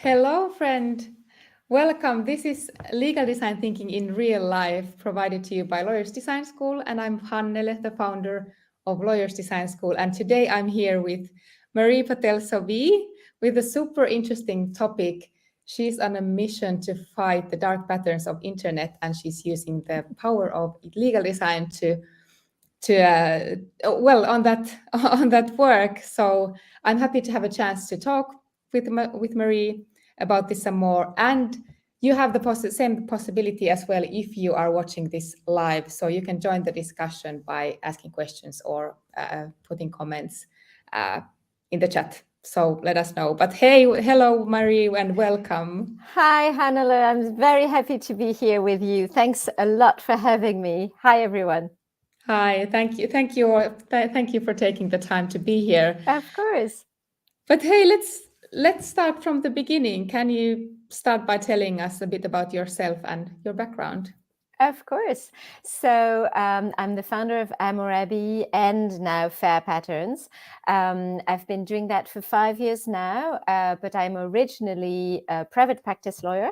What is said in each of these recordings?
Hello, friend. Welcome. This is Legal Design Thinking in Real Life, provided to you by Lawyers Design School. And I'm Hannele, the founder of Lawyers Design School. And today I'm here with Marie Potel-Saville with a super interesting topic. She's on a mission to fight the dark patterns of internet, and she's using the power of legal design on that on that work. So I'm happy to have a chance to talk with Marie about this some more. And you have the same possibility as well if you are watching this live. So you can join the discussion by asking questions or putting comments in the chat. So let us know. But hey, hello, Marie, and welcome. Hi, Hannele. I'm very happy to be here with you. Thanks a lot for having me. Hi, everyone. Hi, thank you, thank you for taking the time to be here. Of course. But hey, let's start from the beginning. Can you start by telling us a bit about yourself and your background? Of course. So I'm the founder of Amurabi and now Fair Patterns. I've been doing that for 5 years now, but I'm originally a private practice lawyer.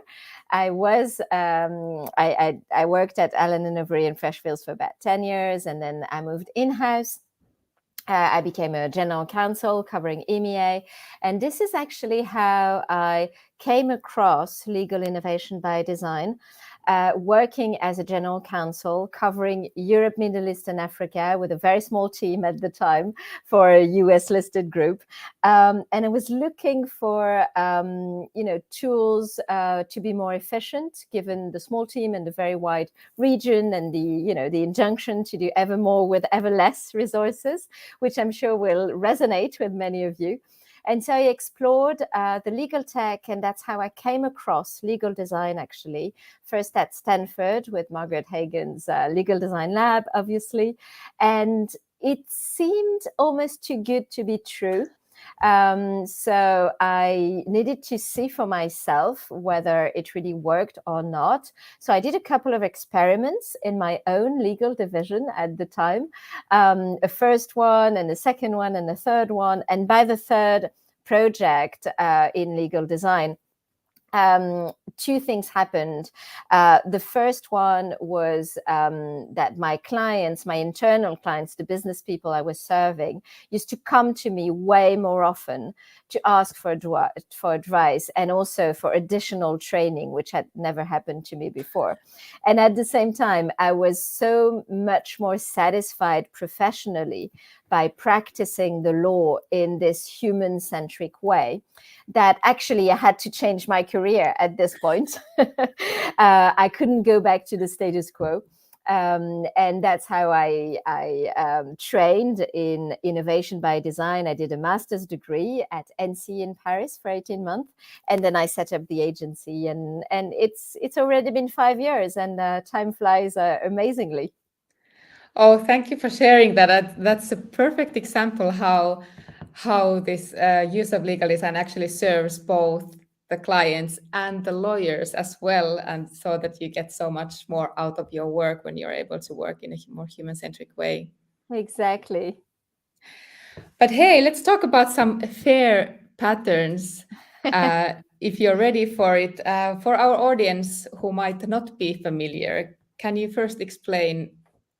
I worked at Allen & Overy and Freshfields for about 10 years, and then I moved in-house. I became a general counsel covering EMEA. And this is actually how I came across legal innovation by design, working as a general counsel covering Europe, Middle East, and Africa with a very small team at the time for a US listed group. And I was looking for, tools to be more efficient, given the small team and the very wide region and the injunction to do ever more with ever less resources, which I'm sure will resonate with many of you. And so I explored the legal tech, and that's how I came across legal design, actually. First at Stanford with Margaret Hagan's Legal Design Lab, obviously. And it seemed almost too good to be true. So I needed to see for myself whether it really worked or not. So I did a couple of experiments in my own legal division at the time, a first one and a second one and a third one. And by the third project in legal design, two things happened. The first one was that my clients, my internal clients, the business people I was serving, used to come to me way more often to ask for advice and also for additional training, which had never happened to me before. And at the same time, I was so much more satisfied professionally by practicing the law in this human-centric way that actually I had to change my career at this point. I couldn't go back to the status quo. And that's how I trained in innovation by design. I did a master's degree at ENSCI in Paris for 18 months. And then I set up the agency. And it's already been 5 years, and time flies amazingly. Oh, thank you for sharing that. That's a perfect example how this use of legal design actually serves both the clients and the lawyers as well, and so that you get so much more out of your work when you're able to work in a more human-centric way. Exactly. But hey, let's talk about some fair patterns. If you're ready for it, for our audience who might not be familiar, can you first explain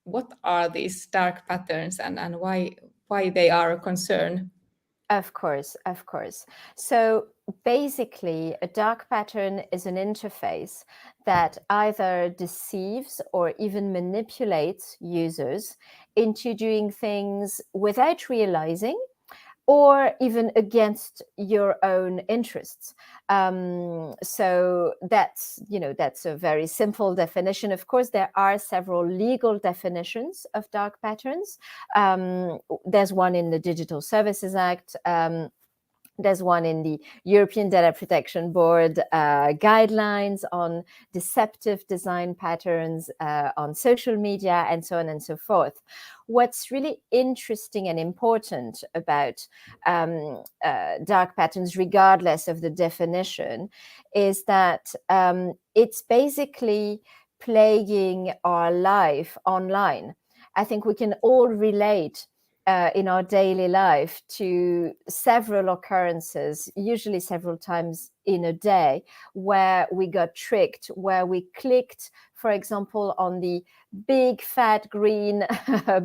what are these dark patterns and why they are a concern? Of course, of course. So basically, a dark pattern is an interface that either deceives or even manipulates users into doing things without realizing, or even against your own interests. So that's a very simple definition. Of course, there are several legal definitions of dark patterns. There's one in the Digital Services Act. There's one in the European Data Protection Board guidelines on deceptive design patterns on social media, and so on and so forth. What's really interesting and important about dark patterns, regardless of the definition, is that it's basically plaguing our life online. I think we can all relate in our daily life to several occurrences, usually several times in a day, where we got tricked, where we clicked, for example, on the big fat green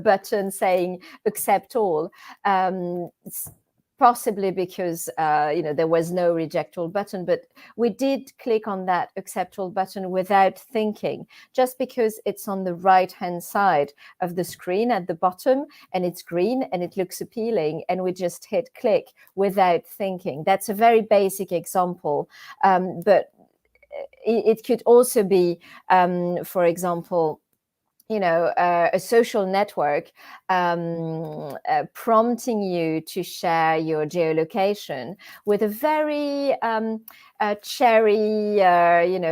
button saying accept all, possibly because there was no reject all button, but we did click on that accept all button without thinking, just because it's on the right hand side of the screen at the bottom and it's green and it looks appealing, and we just hit click without thinking. That's a very basic example, but it could also be, for example, a social network prompting you to share your geolocation with a very cheery,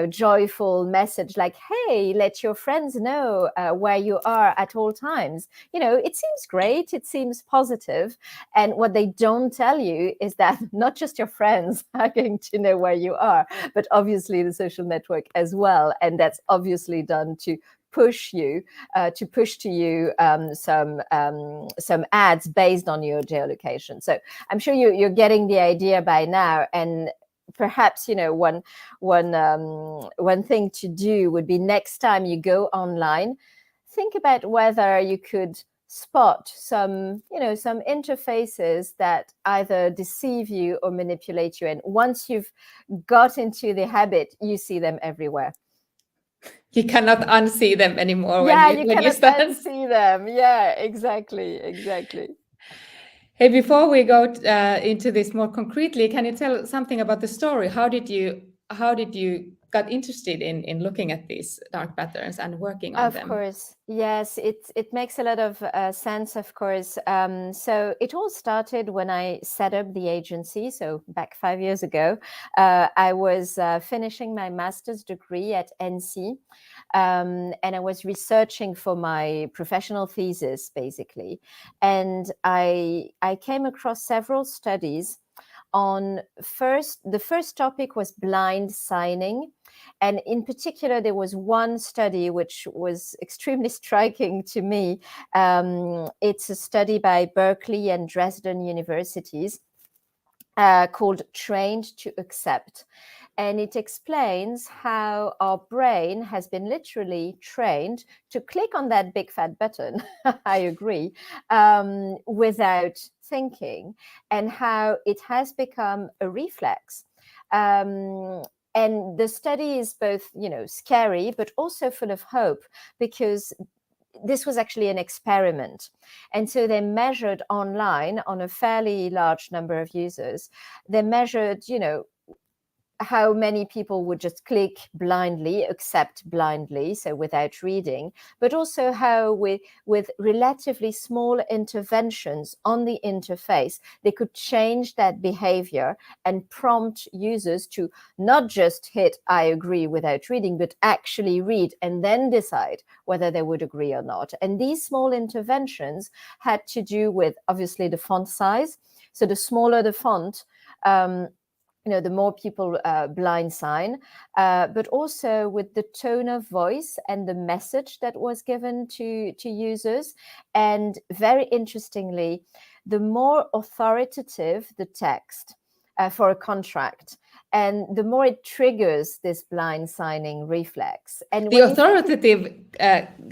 joyful message like, hey, let your friends know where you are at all times. It seems great. It seems positive. And what they don't tell you is that not just your friends are going to know where you are, but obviously the social network as well. And that's obviously done to push to you some ads based on your geolocation. So I'm sure you're getting the idea by now. And perhaps one thing to do would be, next time you go online, think about whether you could spot some interfaces that either deceive you or manipulate you. And once you've got into the habit, you see them everywhere. You cannot unsee them anymore. You cannot unsee them. Yeah, exactly. Hey, before we go into this more concretely, can you tell something about the story? How did you got interested in looking at these dark patterns and working on them? Of course, yes, it makes a lot of sense, of course. So it all started when I set up the agency. So back 5 years ago, I was finishing my master's degree at ENSCI, and I was researching for my professional thesis, basically. And I came across several studies on the first topic was blind signing. And in particular, there was one study which was extremely striking to me. It's a study by Berkeley and Dresden universities called Trained to Accept. And it explains how our brain has been literally trained to click on that big fat button, I agree, without thinking, and how it has become a reflex. And the study is both, scary, but also full of hope, because this was actually an experiment. And so they measured online on a fairly large number of users. They measured, how many people would just click blindly, accept blindly, so without reading, but also how with relatively small interventions on the interface, they could change that behavior and prompt users to not just hit I agree without reading, but actually read and then decide whether they would agree or not. And these small interventions had to do with, obviously, the font size. So the smaller the font, the more people blind sign, but also with the tone of voice and the message that was given to users. And very interestingly, the more authoritative the text for a contract, and the more it triggers this blind signing reflex. And the authoritative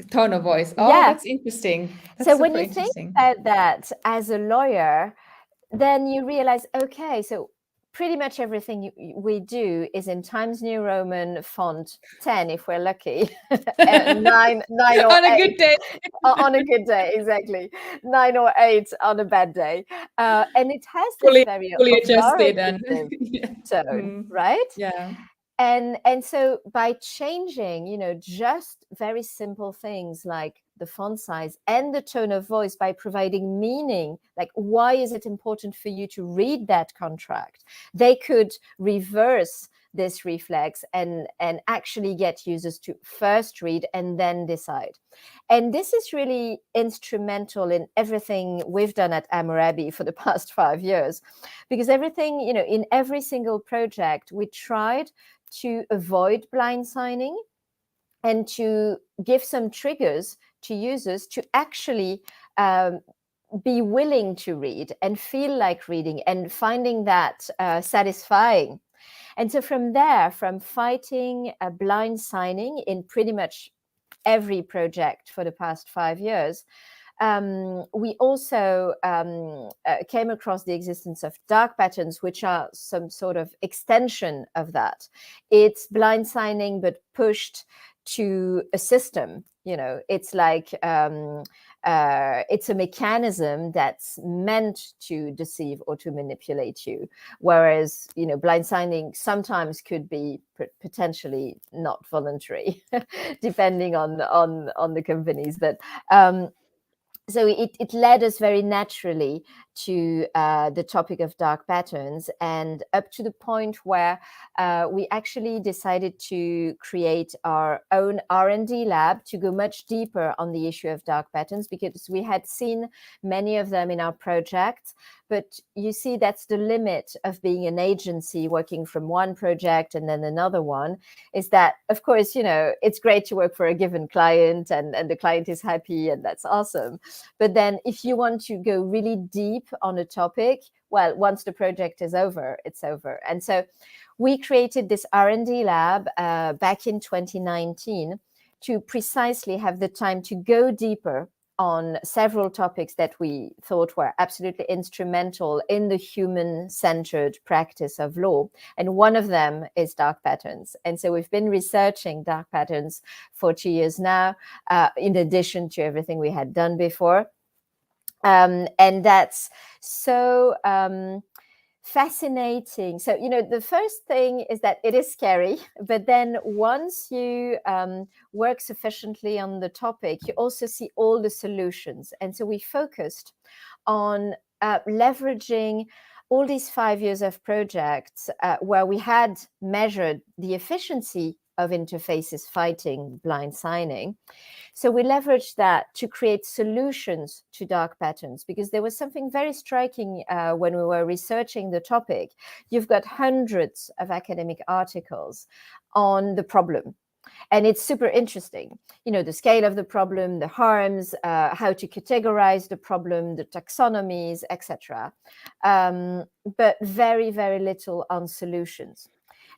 tone of voice. Oh, yeah. That's interesting. That's so when you think about that as a lawyer, then you realize, okay, so pretty much everything we do is in Times New Roman font 10 if we're lucky, and 9 or on 8. A good day. On a good day, exactly. 9 or 8 on a bad day, and it has this very adjusted and tone, right? Yeah. And so by changing, just very simple things like the font size and the tone of voice, by providing meaning, like why is it important for you to read that contract, they could reverse this reflex and actually get users to first read and then decide. And this is really instrumental in everything we've done at Amurabi for the past 5 years, because everything, in every single project, we tried to avoid blind signing and to give some triggers to users to actually be willing to read and feel like reading and finding that satisfying. And so from there, from fighting a blind signing in pretty much every project for the past 5 years, we also came across the existence of dark patterns, which are some sort of extension of that. It's blind signing, but pushed to a system. It's like it's a mechanism that's meant to deceive or to manipulate you, whereas blind signing sometimes could be potentially not voluntary, depending on the companies. But so it led us very naturally to the topic of dark patterns, and up to the point where we actually decided to create our own R&D lab to go much deeper on the issue of dark patterns, because we had seen many of them in our project. But you see, that's the limit of being an agency working from one project and then another one, is that, of course, it's great to work for a given client and the client is happy, and that's awesome. But then if you want to go really deep on a topic, well, once the project is over, it's over. And so we created this R&D lab back in 2019 to precisely have the time to go deeper on several topics that we thought were absolutely instrumental in the human-centered practice of law. And one of them is dark patterns. And so we've been researching dark patterns for 2 years now, in addition to everything we had done before. And that's so fascinating. So, the first thing is that it is scary, but then once you work sufficiently on the topic, you also see all the solutions. And so we focused on leveraging all these 5 years of projects where we had measured the efficiency of interfaces fighting blind signing. So we leveraged that to create solutions to dark patterns, because there was something very striking when we were researching the topic. You've got hundreds of academic articles on the problem. And it's super interesting, the scale of the problem, the harms, how to categorize the problem, the taxonomies, etc. But very, very little on solutions.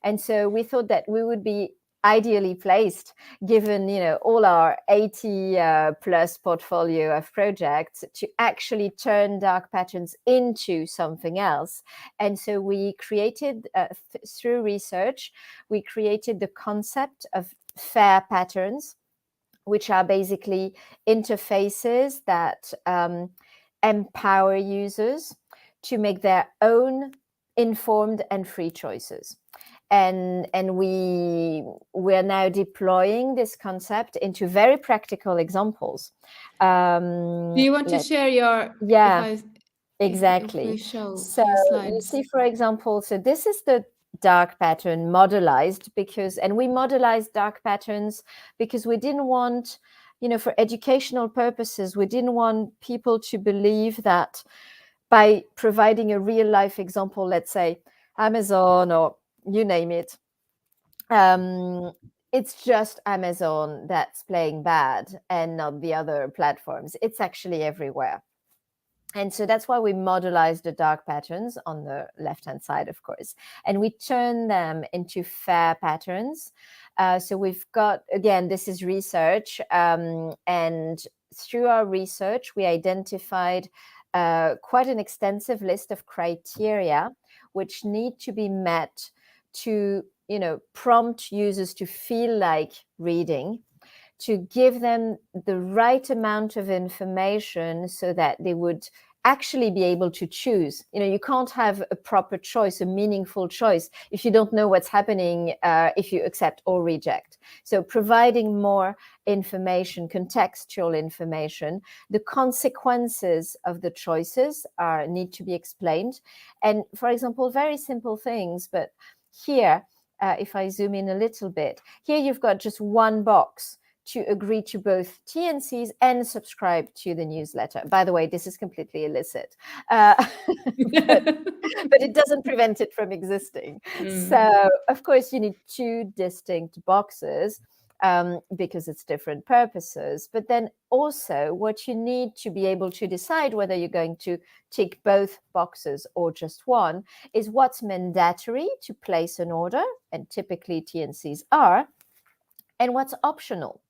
And so we thought that we would be ideally placed, given all our 80 plus portfolio of projects, to actually turn dark patterns into something else. And so we created, through research, we created the concept of fair patterns, which are basically interfaces that empower users to make their own informed and free choices. And we're now deploying this concept into very practical examples. Do you want to share your? Yeah, exactly. If we show So few slides. you see, for example, so this is the dark pattern modelized, and we modelized dark patterns because we didn't want, for educational purposes, we didn't want people to believe that by providing a real life example, let's say Amazon or you name it, it's just Amazon that's playing bad and not the other platforms. It's actually everywhere. And so that's why we modelized the dark patterns on the left-hand side, of course, and we turn them into fair patterns. So we've got, again, this is research, and through our research, we identified quite an extensive list of criteria which need to be met to, prompt users to feel like reading, to give them the right amount of information so that they would actually be able to choose. You can't have a proper choice, a meaningful choice, if you don't know what's happening, if you accept or reject. So providing more information, contextual information, the consequences of the choices need to be explained. And for example, very simple things, but here, if I zoom in a little bit, here you've got just one box to agree to both TNCs and subscribe to the newsletter. By the way, this is completely illicit, but it doesn't prevent it from existing. So, of course, you need two distinct boxes. because it's different purposes. But then also what you need to be able to decide whether you're going to tick both boxes or just one is what's mandatory to place an order, and typically TNCs are, and what's optional.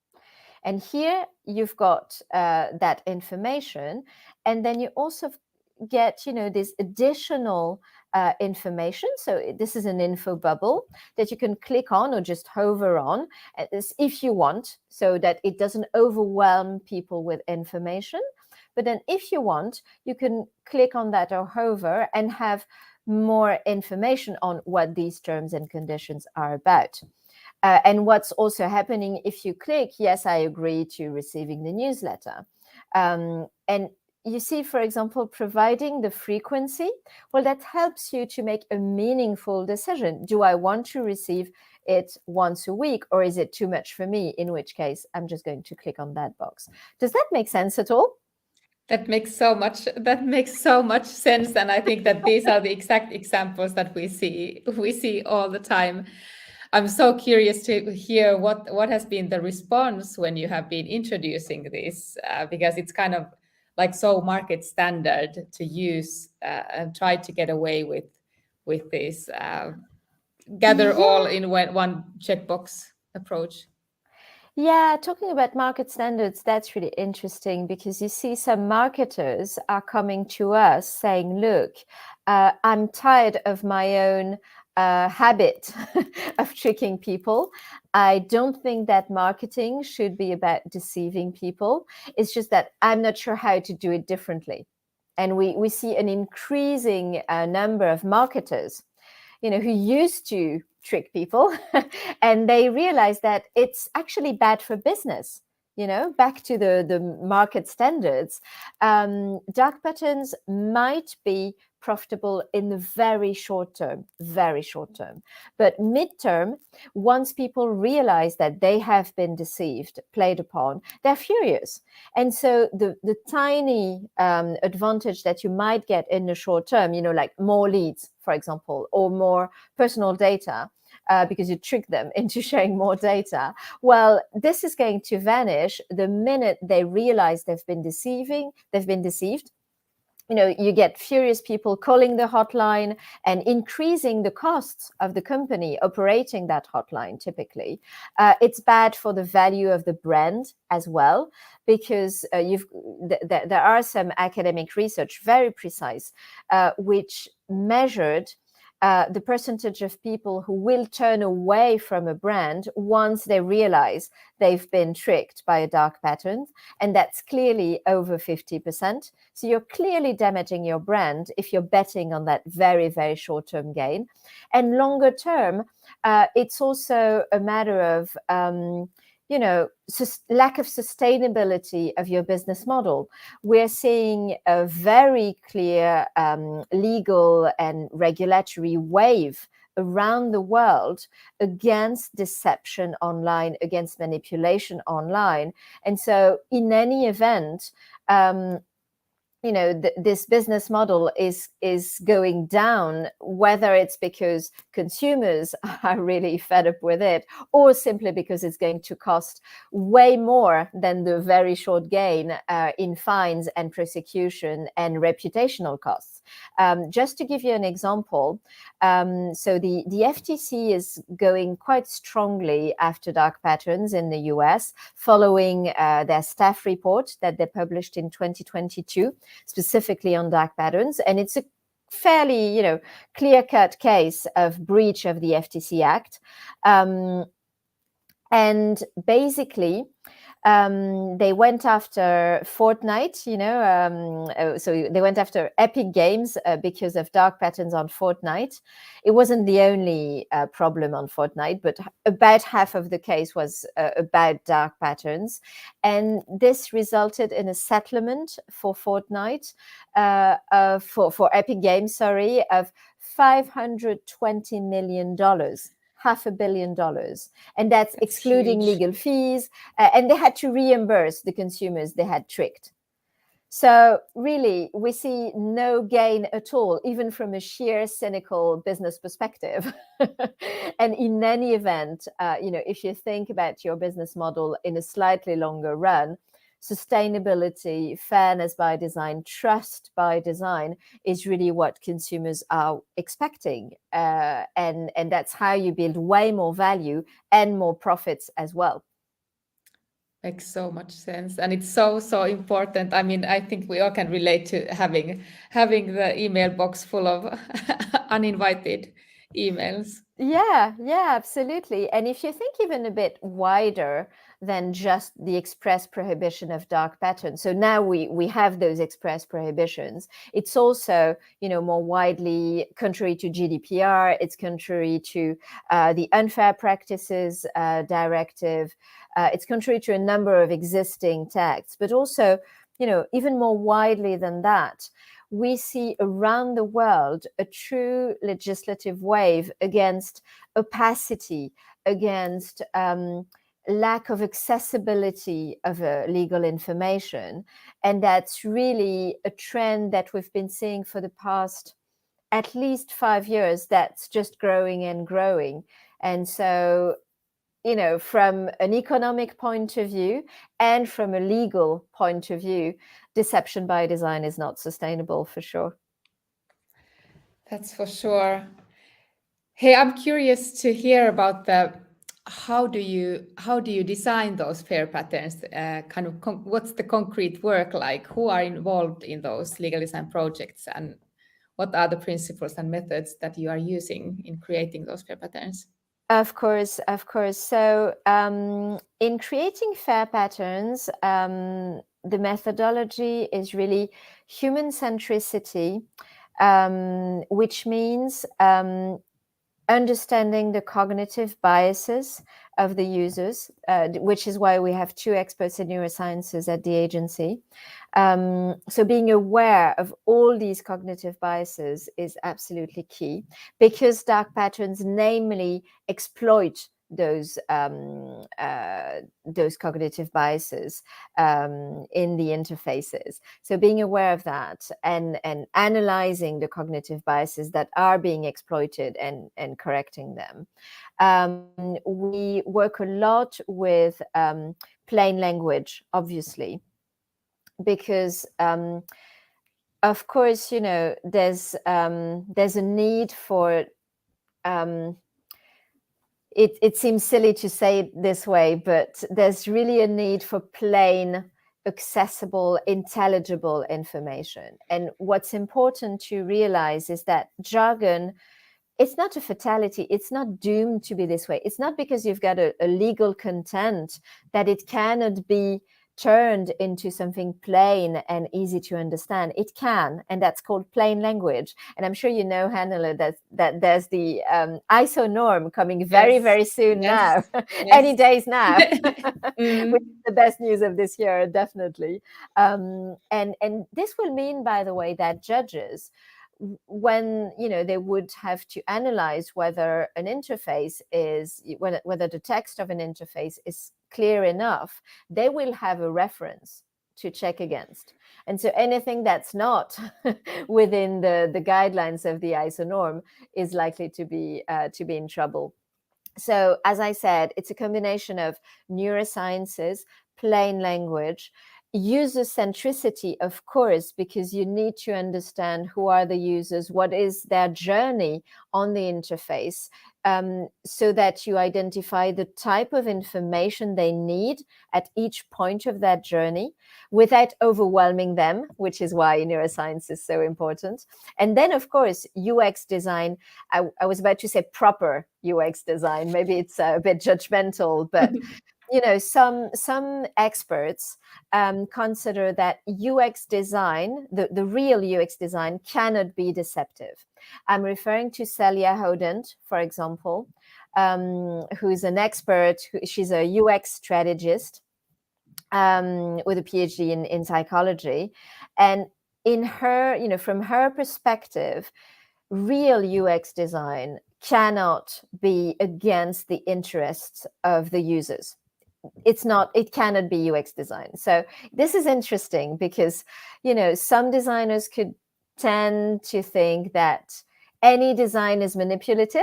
And here you've got that information, and then you also get, this additional information. So this is an info bubble that you can click on or just hover on if you want, so that it doesn't overwhelm people with information. But then if you want, you can click on that or hover and have more information on what these terms and conditions are about. And what's also happening if you click, yes, I agree to receiving the newsletter. And you see, for example, providing the frequency, well, that helps you to make a meaningful decision. Do I want to receive it once a week, or is it too much for me? In which case, I'm just going to click on that box. Does that make sense at all? That makes so much sense. And I think that these are the exact examples that we see all the time. I'm so curious to hear what has been the response when you have been introducing this, because it's kind of like so market standard to use and try to get away with this gather all in one checkbox approach. Yeah, talking about market standards, that's really interesting, because you see some marketers are coming to us saying, look, I'm tired of my own habit of tricking people. I don't think that marketing should be about deceiving people. It's just that I'm not sure how to do it differently. And we see an increasing number of marketers, who used to trick people and they realize that it's actually bad for business. Back to the market standards, dark patterns might be profitable in the very short term, but midterm, once people realize that they have been deceived, played upon, they're furious. And so the tiny advantage that you might get in the short term, like more leads, for example, or more personal data, because you trick them into sharing more data. Well, this is going to vanish the minute they realize they've been deceived. You get furious people calling the hotline and increasing the costs of the company operating that hotline. Typically, it's bad for the value of the brand as well, because there are some academic research, very precise, which measured the percentage of people who will turn away from a brand once they realize they've been tricked by a dark pattern. And that's clearly over 50%. So you're clearly damaging your brand if you're betting on that very, very short-term gain. And longer term, it's also a matter of lack of sustainability of your business model. We're seeing a very clear legal and regulatory wave around the world against deception online, against manipulation online. And so in any event, this business model is going down, whether it's because consumers are really fed up with it, or simply because it's going to cost way more than the very short gain in fines and prosecution and reputational costs. Just to give you an example, so the FTC is going quite strongly after dark patterns in the US, following their staff report that they published in 2022, specifically on dark patterns. And it's a fairly, clear-cut case of breach of the FTC Act. And basically, they went after Fortnite, so they went after Epic Games because of dark patterns on Fortnite. It wasn't the only problem on Fortnite, but about half of the case was about dark patterns. And this resulted in a settlement for Fortnite, for Epic Games, of $520 million. $500 million. And that's excluding huge. legal fees. And they had to reimburse the consumers they had tricked. So really, we see no gain at all, even from a sheer cynical business perspective. And in any event, if you think about your business model in a slightly longer run, sustainability, fairness by design, trust by design is really what consumers are expecting. And that's how you build way more value and more profits as well. Makes so much sense, and it's so important. I mean, I think we all can relate to having the email box full of uninvited emails. Yeah, absolutely. And if you think even a bit wider than just the express prohibition of dark patterns, so now we have those express prohibitions. It's also, more widely contrary to GDPR. It's contrary to the Unfair Practices Directive. It's contrary to a number of existing texts, but also, even more widely than that, we see around the world a true legislative wave against opacity, against lack of accessibility of legal information. And that's really a trend that we've been seeing for the past at least 5 years, that's just growing and growing. And so, from an economic point of view and from a legal point of view, deception by design is not sustainable for sure. That's for sure. Hey, I'm curious to hear about how do you design those fair patterns? Kind of what's the concrete work like? Who are involved in those legal design projects, and what are the principles and methods that you are using in creating those fair patterns? Of course. So in creating fair patterns, the methodology is really human centricity, which means understanding the cognitive biases of the users, which is why we have 2 experts in neurosciences at the agency. So being aware of all these cognitive biases is absolutely key, because dark patterns namely exploit those cognitive biases in the interfaces. So being aware of that and analyzing the cognitive biases that are being exploited and correcting them. We work a lot with plain language, obviously, because of course, there's a need for it seems silly to say it this way, but there's really a need for plain, accessible, intelligible information. And what's important to realize is that jargon, it's not a fatality. It's not doomed to be this way. It's not because you've got a legal content that it cannot be turned into something plain and easy to understand. It can, and that's called plain language. And I'm sure you know, Hannele, that there's the ISO norm coming very, very soon now, any days now, which is the best news of this year, definitely. And this will mean, by the way, that judges, when they would have to analyze whether an interface is whether the text of an interface is clear enough, they will have a reference to check against. And so anything that's not within the guidelines of the ISO norm is likely to be in trouble. So as I said, it's a combination of neurosciences, plain language, user centricity, of course, because you need to understand who are the users, what is their journey on the interface, so that you identify the type of information they need at each point of that journey without overwhelming them, which is why neuroscience is so important. And then, of course, UX design. I was about to say proper UX design. Maybe it's a bit judgmental, but some experts consider that UX design, the real UX design, cannot be deceptive. I'm referring to Celia Hodent, for example, who's an expert. She's a UX strategist with a PhD in psychology. And in her, from her perspective, real UX design cannot be against the interests of the users. it cannot be UX design. So this is interesting because, some designers could tend to think that any design is manipulative.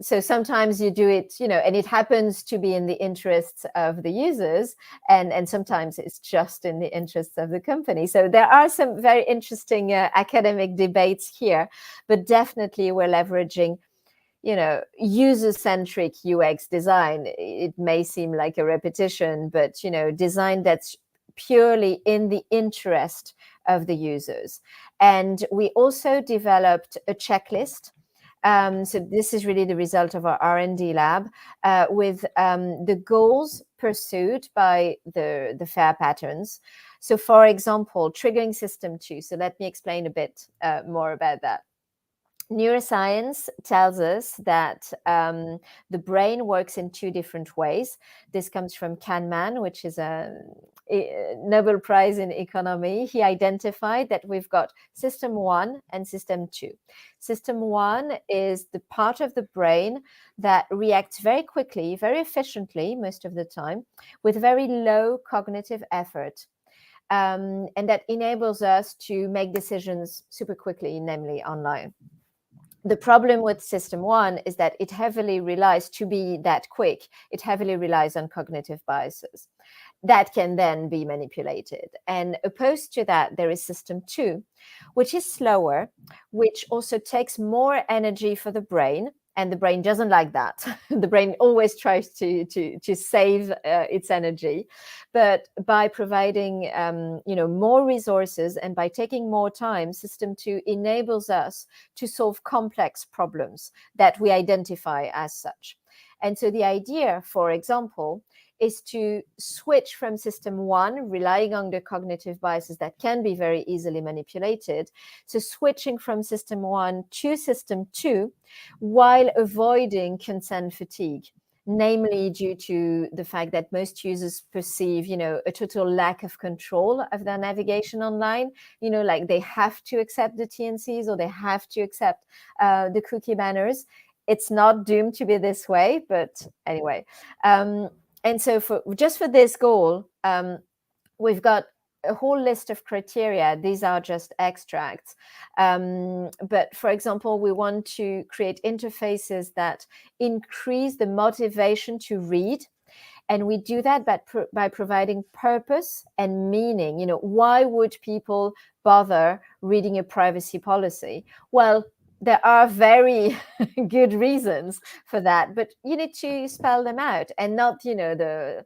So sometimes you do it, and it happens to be in the interests of the users, and sometimes it's just in the interests of the company. So there are some very interesting academic debates here, but definitely we're leveraging user-centric UX design. It may seem like a repetition, but design that's purely in the interest of the users. And we also developed a checklist. So this is really the result of our R&D lab with the goals pursued by the FAIR patterns. So for example, triggering system 2. So let me explain a bit more about that. Neuroscience tells us that the brain works in 2 different ways. This comes from Kahneman, which is a Nobel Prize in economy. He identified that we've got system 1 and system 2. System 1 is the part of the brain that reacts very quickly, very efficiently most of the time, with very low cognitive effort. And that enables us to make decisions super quickly, namely online. The problem with system 1 is that it heavily relies, to be that quick, it heavily relies on cognitive biases that can then be manipulated. And opposed to that, there is system 2, which is slower, which also takes more energy for the brain. And the brain doesn't like that. The brain always tries to save its energy. But by providing more resources and by taking more time, system 2 enables us to solve complex problems that we identify as such. And so the idea, for example, is to switch from system 1, relying on the cognitive biases that can be very easily manipulated, to switching from system 1 to system 2 while avoiding consent fatigue, namely due to the fact that most users perceive, a total lack of control of their navigation online, like they have to accept the TNCs or they have to accept the cookie banners. It's not doomed to be this way, but anyway. And so for this goal, we've got a whole list of criteria. These are just extracts. But for example, we want to create interfaces that increase the motivation to read. And we do that by providing purpose and meaning. Why would people bother reading a privacy policy? Well, there are very good reasons for that, but you need to spell them out, and not, the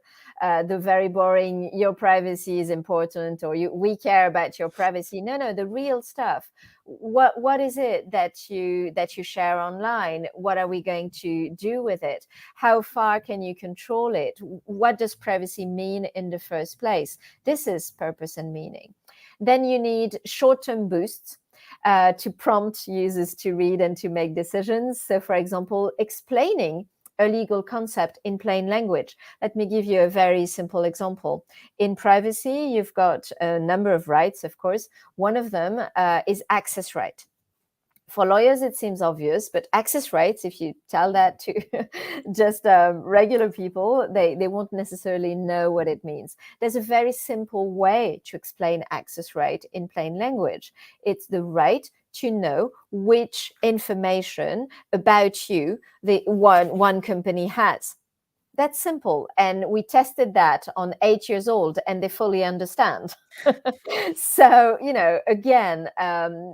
very boring, your privacy is important, or we care about your privacy. No, the real stuff. What is it that you share online? What are we going to do with it? How far can you control it? What does privacy mean in the first place? This is purpose and meaning. Then you need short-term boosts to prompt users to read and to make decisions. So, for example, explaining a legal concept in plain language. Let me give you a very simple example. In privacy, you've got a number of rights, of course. One of them is access right. For lawyers, it seems obvious, but access rights, if you tell that to just regular people, they won't necessarily know what it means. There's a very simple way to explain access right in plain language. It's the right to know which information about you the one company has. That's simple. And we tested that on 8 years old, and they fully understand. So, again,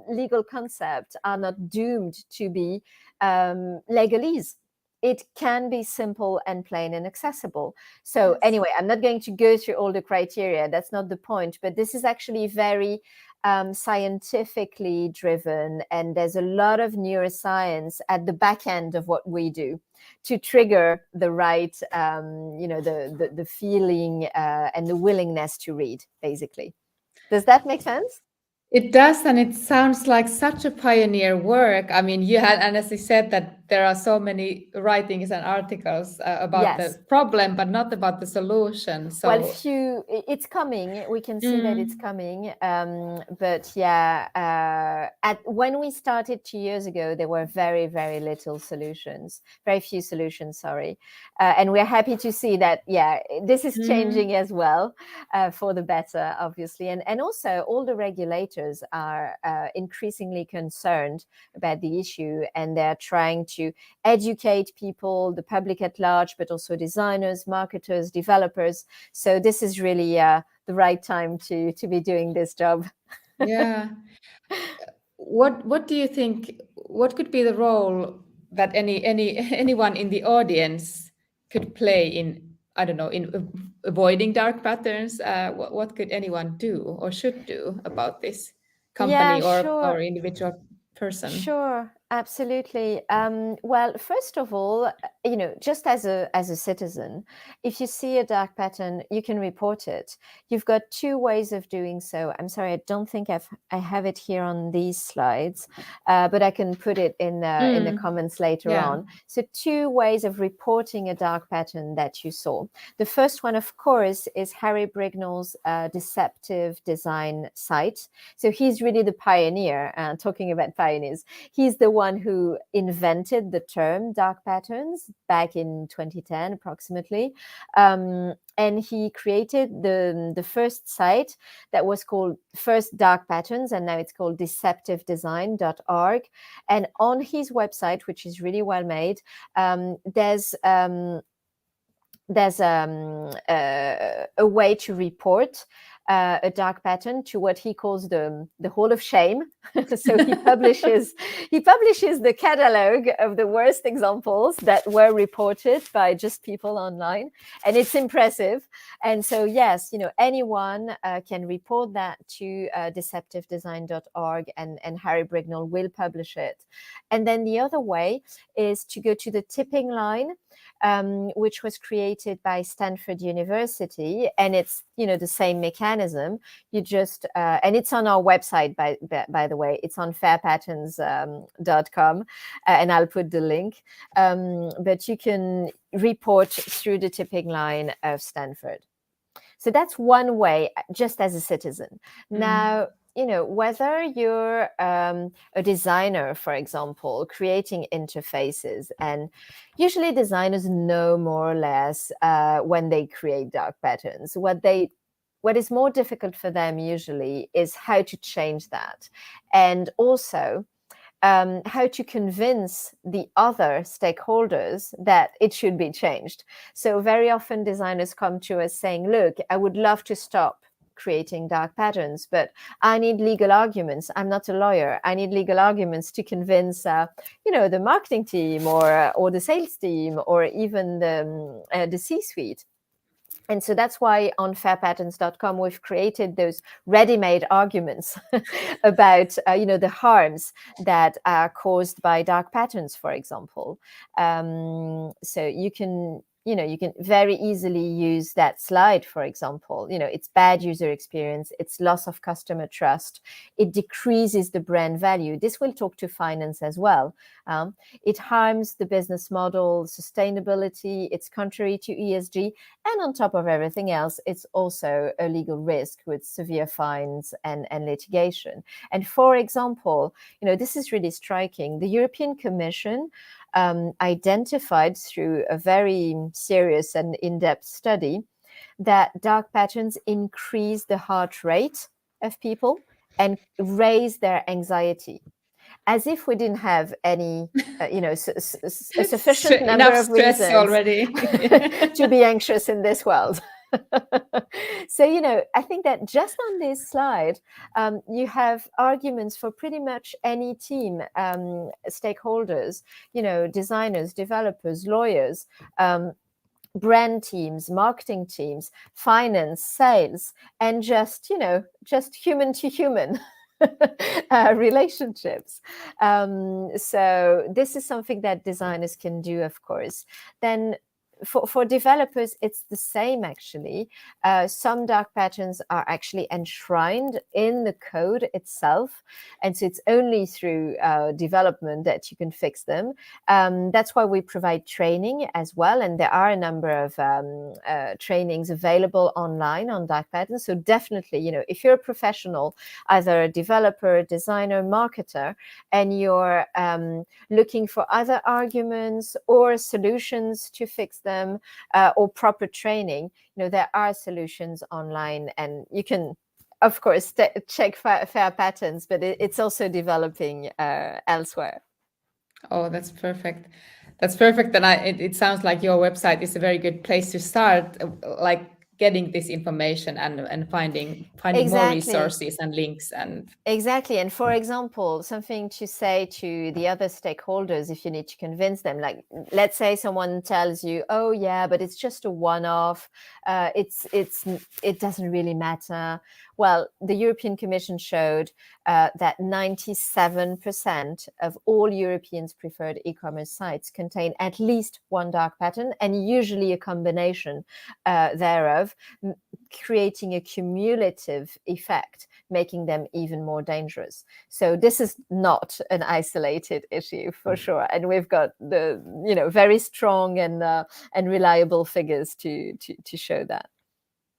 legal concepts are not doomed to be legalese. It can be simple and plain and accessible. So anyway, I'm not going to go through all the criteria. That's not the point. But this is actually very scientifically driven. And there's a lot of neuroscience at the back end of what we do to trigger the right, the feeling and the willingness to read, basically. Does that make sense? It does, and it sounds like such a pioneer work. I mean, you had, and as you said, that there are so many writings and articles about Yes. the problem, but not about the solution. Well, So, it's coming. We can see that it's mm, coming. But yeah, when we started 2 years ago, there were very, very little solutions, very few solutions, sorry. And we're happy to see that, yeah, this is changing as well, for the better, obviously. And also all the regulators are increasingly concerned about the issue, and they're trying to educate people, the public at large, but also designers, marketers, developers. So this is really the right time to be doing this job. yeah. What do you think? What could be the role that anyone in the audience could play in, I don't know, in avoiding dark patterns? What could anyone do or should do about this, Yeah, company or sure. individual person? Sure, absolutely. Well, first of all, just as a citizen, if you see a dark pattern, you can report it. You've got two ways of doing so. I'm sorry, I don't think I have it here on these slides, but I can put it in the comments later Yeah. on. So two ways of reporting a dark pattern that you saw. The first one, of course, is Harry Brignall's deceptive design site. So he's really the pioneer, talking about pioneers. He's the one who invented the term dark patterns back in 2010, approximately. And he created the first site that was called First Dark Patterns, and now it's called deceptivedesign.org. And on his website, which is really well made, there's a way to report a dark pattern to what he calls the Hall of Shame. So he publishes the catalog of the worst examples that were reported by just people online, and it's impressive. And so yes, anyone can report that to deceptivedesign.org, and Harry Brignall will publish it. And then the other way is to go to the tipping line, which was created by Stanford University, and it's the same mechanism. You just and it's on our website, by the way. It's on fairpatterns.com, and I'll put the link. But you can report through the tipping line of Stanford. So that's one way, just as a citizen. Now, whether you're a designer, for example, creating interfaces, and usually designers know more or less when they create dark patterns. What is more difficult for them usually is how to change that, and also how to convince the other stakeholders that it should be changed. So very often designers come to us saying, look, I would love to stop creating dark patterns, but I need legal arguments. I'm not a lawyer. I need legal arguments to convince, the marketing team or the sales team or even the C-suite. And so that's why on fairpatterns.com, we've created those ready-made arguments about, the harms that are caused by dark patterns, for example. So you can very easily use that slide, for example. It's bad user experience, it's loss of customer trust, it decreases the brand value. This will talk to finance as well. It harms the business model, sustainability, it's contrary to ESG, and on top of everything else, it's also a legal risk with severe fines and litigation. And for example, this is really striking. The European Commission identified through a very serious and in-depth study that dark patterns increase the heart rate of people and raise their anxiety, as if we didn't have any, a sufficient number Enough of stress reasons already. to be anxious in this world. So, I think that just on this slide, you have arguments for pretty much any team, stakeholders, designers, developers, lawyers, brand teams, marketing teams, finance, sales, and just human to human relationships. So this is something that designers can do, of course. Then for developers, it's the same actually. Some dark patterns are actually enshrined in the code itself, and so it's only through development that you can fix them. That's why we provide training as well, and there are a number of trainings available online on dark patterns. So definitely, if you're a professional, either a developer, designer, marketer, and you're looking for other arguments or solutions to fix them, or proper training, there are solutions online, and you can, of course, check fair patterns, but it's also developing elsewhere. Oh, that's perfect. That's perfect. And it sounds like your website is a very good place to start, like getting this information and finding more resources and links and Exactly. And for example, something to say to the other stakeholders, if you need to convince them, like, let's say someone tells you, oh yeah, but it's just a one-off, it doesn't really matter. Well, the European Commission showed that 97% of all Europeans' preferred e-commerce sites contain at least one dark pattern, and usually a combination thereof, creating a cumulative effect, making them even more dangerous. So this is not an isolated issue for sure, and we've got the very strong and reliable figures to show that.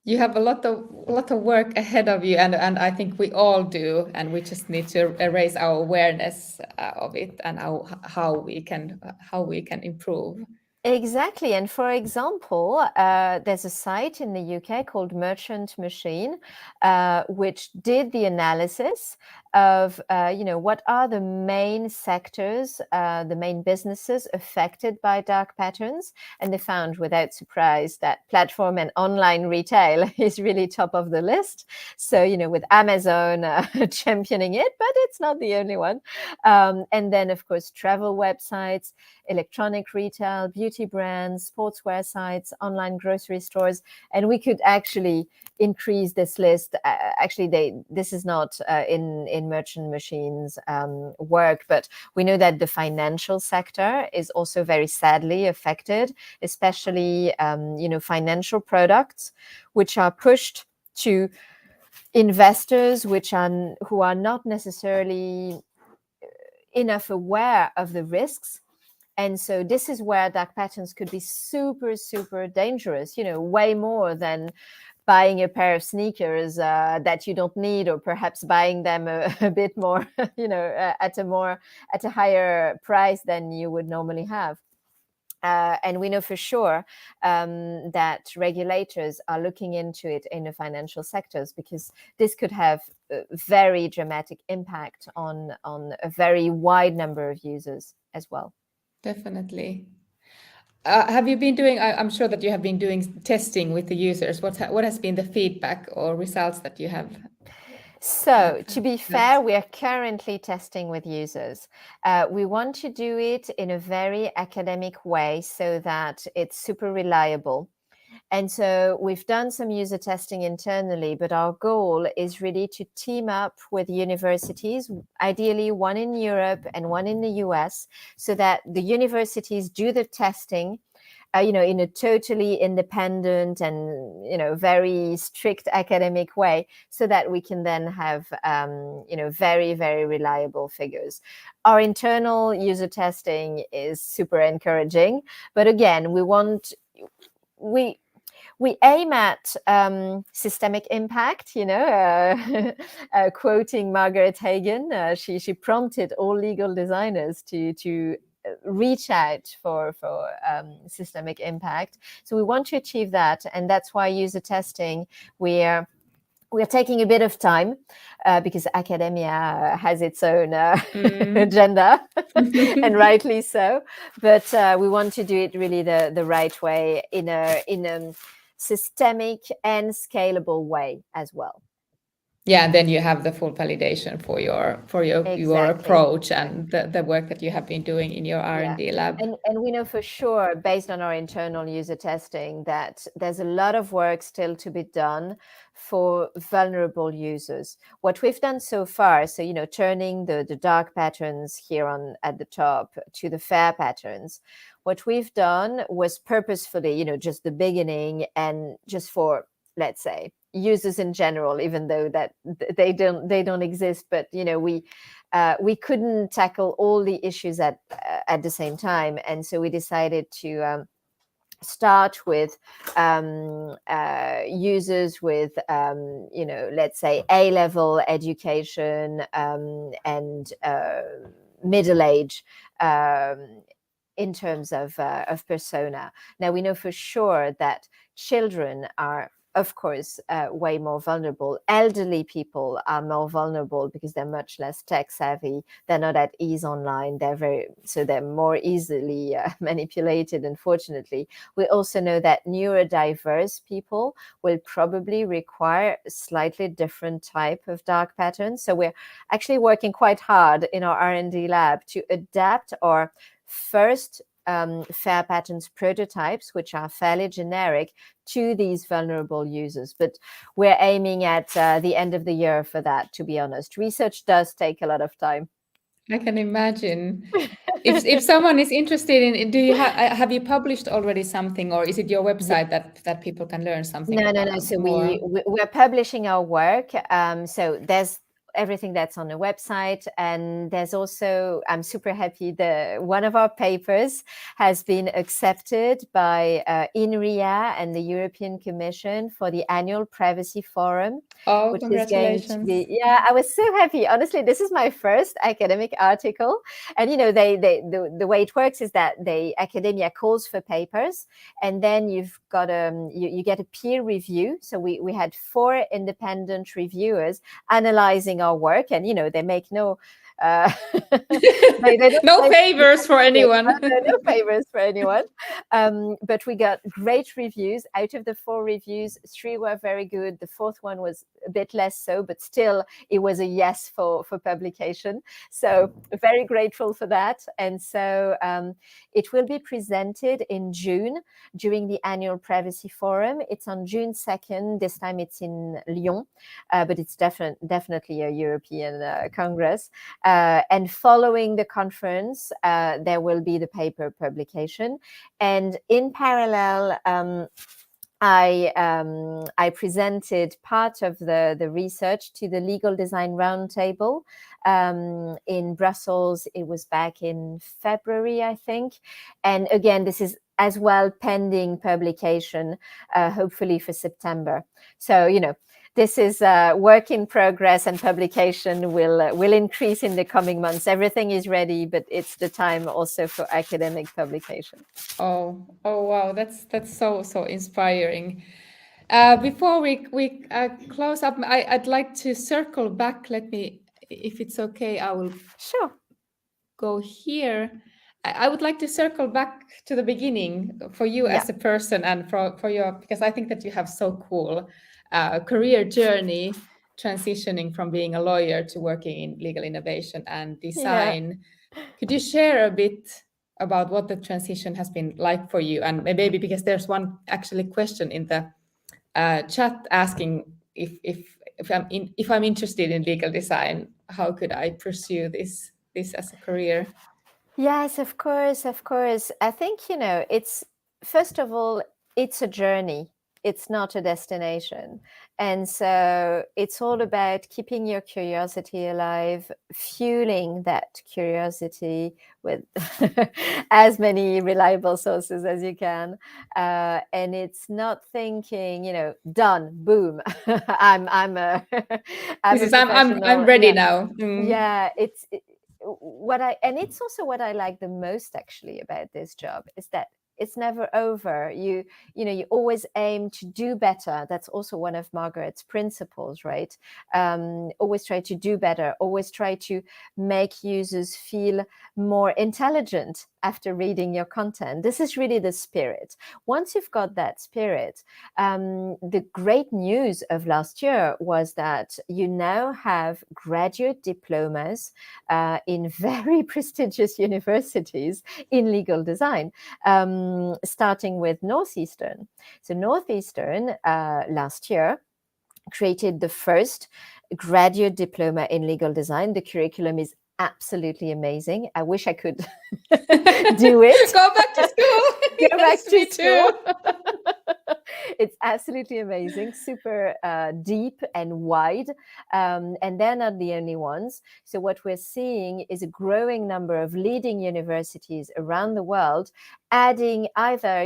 You have a lot of work ahead of you, and I think we all do, and we just need to raise our awareness of it and how we can improve. Exactly. And for example, there's a site in the UK called Merchant Machine, which did the analysis of, what are the main sectors, the main businesses affected by dark patterns. And they found, without surprise, that platform and online retail is really top of the list. So, with Amazon championing it, but it's not the only one. And then, of course, travel websites, electronic retail, beauty brands, sportswear sites, online grocery stores, and we could actually increase this list. This is not in Merchant Machine's work, but we know that the financial sector is also very sadly affected, especially financial products, which are pushed to investors who are not necessarily enough aware of the risks. And so this is where dark patterns could be super, super dangerous, way more than buying a pair of sneakers that you don't need, or perhaps buying them a bit more, at a higher price than you would normally have. And we know for sure that regulators are looking into it in the financial sectors, because this could have a very dramatic impact on a very wide number of users as well. Definitely. Have you been doing, I'm sure that you have been doing testing with the users. What has been the feedback or results that you have? So to be fair, we are currently testing with users. We want to do it in a very academic way so that it's super reliable. And so we've done some user testing internally, but our goal is really to team up with universities, ideally one in Europe and one in the US, so that the universities do the testing in a totally independent and, very strict academic way, so that we can then have, very, very reliable figures. Our internal user testing is super encouraging, but again, we aim at systemic impact, quoting Margaret Hagan. She prompted all legal designers to reach out for systemic impact. So we want to achieve that, and that's why user testing, we're taking a bit of time because academia has its own agenda, and rightly so. But we want to do it really the right way, in a systemic and scalable way as well. Yeah, and then you have the full validation for your Exactly. approach and the work that you have been doing in your R&D lab. And we know for sure, based on our internal user testing, that there's a lot of work still to be done for vulnerable users. What we've done so far, so turning the dark patterns here on at the top to the fair patterns, what we've done was purposefully, just the beginning, and just for, let's say, users in general, even though that they don't exist, but we couldn't tackle all the issues at the same time, and so we decided to start with users with let's say A-level education and middle age in terms of persona. Now we know for sure that children are, of course, way more vulnerable. Elderly people are more vulnerable because they're much less tech savvy. They're not at ease online. They're more easily manipulated, unfortunately. We also know that neurodiverse people will probably require a slightly different type of dark patterns. So we're actually working quite hard in our R&D lab to adapt our first fair patterns prototypes, which are fairly generic, to these vulnerable users. But we're aiming at the end of the year for that, to be honest. Research does take a lot of time. I can imagine. If someone is interested in, do you have you published already something, or is it your website that people can learn something No. about So more? we're publishing our work. So there's everything that's on the website, and there's also, I'm super happy, one of our papers has been accepted by ENRIA and the European Commission for the annual Privacy Forum. Oh, which congratulations. is going to be, I was so happy. Honestly, this is my first academic article, and the way it works is that academia calls for papers, and then you've got you get a peer review. So we had 4 independent reviewers analyzing our work, and they make no no favors for anyone. No favors for anyone. But we got great reviews. Out of the 4 reviews, 3 were very good. The 4th one was a bit less so, but still it was a yes for publication. So very grateful for that. And so it will be presented in June during the annual Privacy Forum. It's on June 2nd. This time it's in Lyon, but it's definitely a European Congress. And following the conference, there will be the paper publication. And in parallel, I presented part of the research to the Legal Design Roundtable in Brussels. It was back in February, I think. And again, this is as well pending publication, hopefully for September. So, this is work in progress, and publication will increase in the coming months. Everything is ready, but it's the time also for academic publication. Oh wow, that's so inspiring. Before we close up, I'd like to circle back. Let me, if it's okay, I will go here. I would like to circle back to the beginning for you as a person, and for your, because I think that you have so cool career journey, transitioning from being a lawyer to working in legal innovation and design. Could you share a bit about what the transition has been like for you? And maybe, because there's one actually question in the chat asking if I'm interested in legal design, how could I pursue this as a career? Yes, of course. I think, it's, first of all, it's a journey. It's not a destination. And so it's all about keeping your curiosity alive, fueling that curiosity with as many reliable sources as you can. And it's not thinking, done, boom, I'm ready now. Yeah, it's also what I like the most actually about this job is that It's never over. You always aim to do better. That's also one of Margaret's principles, right? Always try to do better. Always try to make users feel more intelligent after reading your content. This is really the spirit. Once you've got that spirit, the great news of last year was that you now have graduate diplomas in very prestigious universities in legal design, starting with Northeastern. So Northeastern last year created the first graduate diploma in legal design. The curriculum is absolutely amazing. I wish I could do it. Go back to school. Go back Yes, me to school. too. It's absolutely amazing, super deep and wide. And they're not the only ones. So what we're seeing is a growing number of leading universities around the world adding either,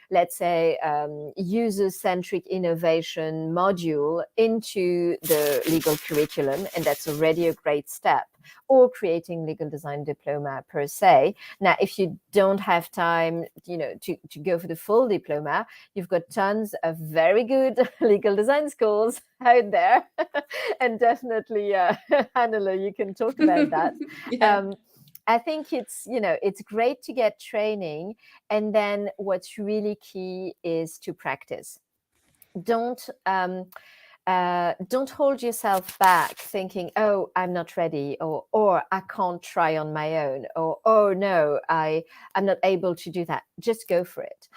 let's say, user-centric innovation module into the legal curriculum, and that's already a great step, or creating legal design diploma per se. Now, if you don't have time, to go for the full diploma, you've got tons of very good legal design schools out there, and definitely, Hannele, you can talk about that. Yeah. I think it's great to get training, and then what's really key is to practice. Don't hold yourself back thinking, oh, I'm not ready, or I can't try on my own, or oh no, I'm not able to do that. Just go for it.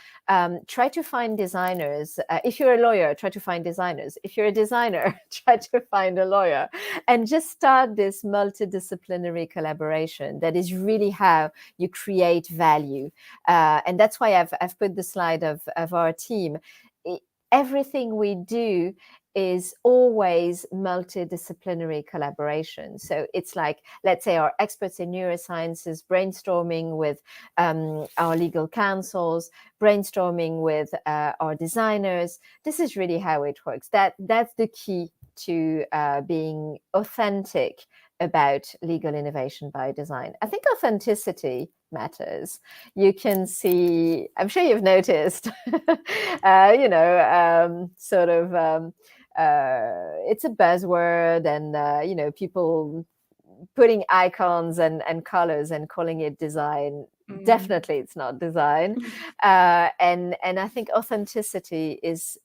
Try to find designers. If you're a lawyer, try to find designers. If you're a designer, try to find a lawyer, and just start this multidisciplinary collaboration. That is really how you create value. And that's why I've put the slide of our team. Everything we do is always multidisciplinary collaboration. So it's like, let's say, our experts in neurosciences brainstorming with our legal counsels, brainstorming with our designers. This is really how it works. That's the key to being authentic about legal innovation by design. I think authenticity matters. You can see, I'm sure you've noticed, it's a buzzword, and people putting icons and colors and calling it design. Definitely it's not design. And I think authenticity is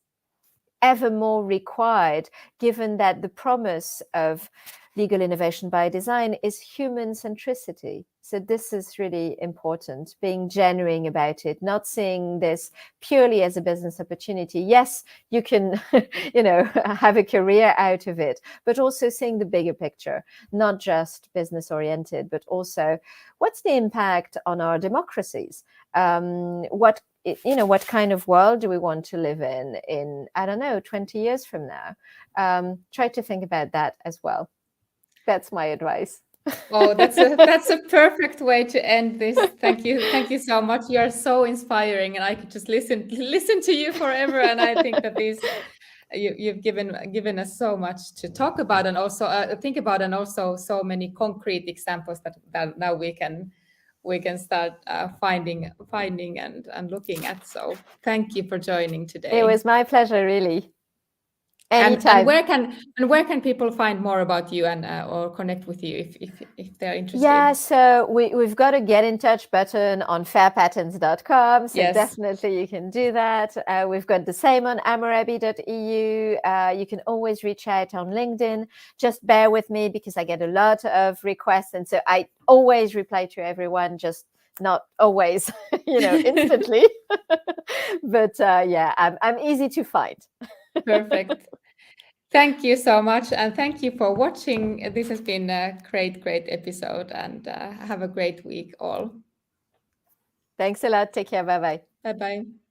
ever more required, given that the promise of legal innovation by design is human centricity. So this is really important, being genuine about it, not seeing this purely as a business opportunity. Yes, you can, have a career out of it, but also seeing the bigger picture, not just business oriented, but also what's the impact on our democracies? What kind of world do we want to live in, I don't know, 20 years from now? Try to think about that as well. That's my advice. Oh, that's a perfect way to end this. Thank you so much. You are so inspiring, and I could just listen to you forever. And I think that you've given us so much to talk about, and also think about, and also so many concrete examples that now we can start finding and looking at. So thank you for joining today. It was my pleasure, really. Anytime. And where can people find more about you and or connect with you if they're interested? Yeah, so we've got a get in touch button on fairpatterns.com. So Yes. Definitely you can do that. We've got the same on amurabi.eu. You can always reach out on LinkedIn. Just bear with me because I get a lot of requests, and so I always reply to everyone, just not always, instantly. But I'm easy to find. Perfect. Thank you so much, and thank you for watching. This has been a great episode, and have a great week all. Thanks a lot. Take care. Bye-bye. Bye-bye.